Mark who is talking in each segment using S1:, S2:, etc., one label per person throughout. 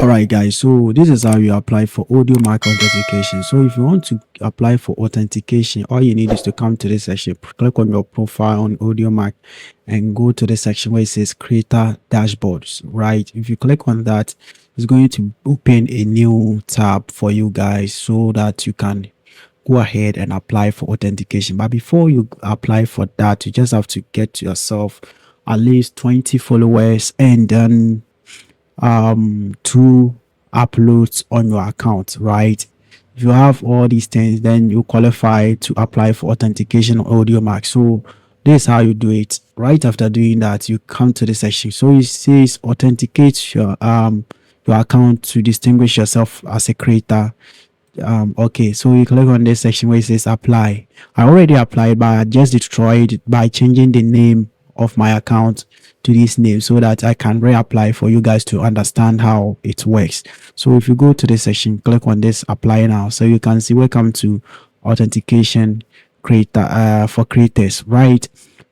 S1: All right, guys, so this is how you apply for Audiomack authentication. So if you want to apply for authentication, all you need is to come to this section, click on your profile on Audiomack and go to the section where it says creator dashboards. Right, if you click on that, it's going to open a new tab for you guys so that you can go ahead and apply for authentication. But before you apply for that, you just have to get yourself at least 20 followers and then 2 uploads on your account. Right, if you have all these things, then you qualify to apply for authentication on Audiomack. So this is how you do it. Right after doing that, you come to the section, so it says authenticate your account to distinguish yourself as a creator. Okay, so you click on this section where it says apply. I already applied, but I just destroyed it by changing the name of my account to this name so that I can reapply for you guys to understand how it works. So if you go to this section, click on this apply now, so you can see welcome to authentication creator for creators. Right,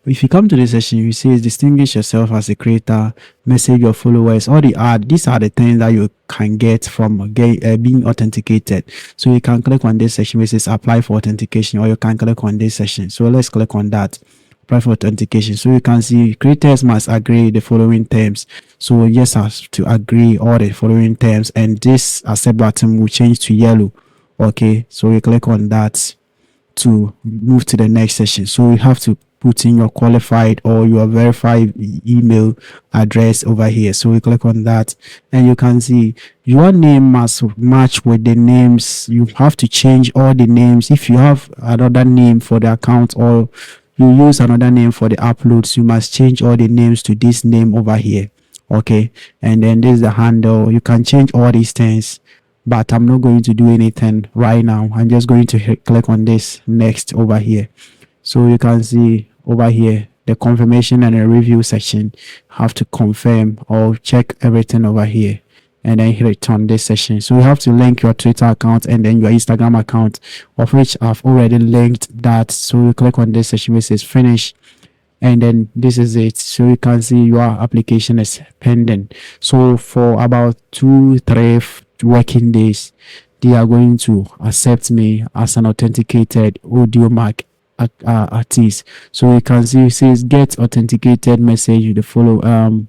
S1: if you come to this section, you see distinguish yourself as a creator, message your followers, all these are the things that you can get from being authenticated. So you can click on this section which says apply for authentication, or you can click on this section. So let's click on that, apply for authentication. So you can see creators must agree the following terms. So yes, have to agree all the following terms, and this accept button will change to yellow. Okay, so you click on that to move to the next session. So you have to put in your qualified or your verified email address over here. So we click on that and you can see your name must match with the names. You have to change all the names. If you have another name for the account or you use another name for the uploads, you must change all the names to this name over here. Okay, and then this is the handle. You can change all these things, but I'm not going to do anything right now. I'm just going to click on this next over here. So you can see over here the confirmation and the review section. Have to confirm or check everything over here and then hit on this section. So you have to link your Twitter account and then your Instagram account, of which I've already linked that. So you click on this section which says finish, and then this is it. So you can see your application is pending. So for about 2-3 working days, they are going to accept me as an authenticated Audiomack artist. So you can see it says get authenticated message the follow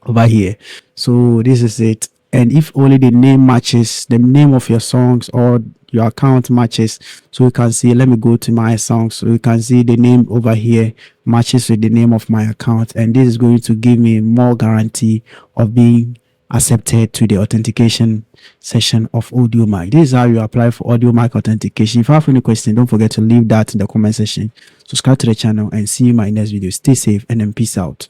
S1: over here. So this is it, and if only the name matches, the name of your songs or your account matches, so you can see, let me go to my songs, so you can see the name over here matches with the name of my account, and this is going to give me more guarantee of being accepted to the authentication session of Audiomack. This is how you apply for Audiomack authentication. If you have any question, don't forget to leave that in the comment section. Subscribe to the channel and see you in my next video. Stay safe and then peace out.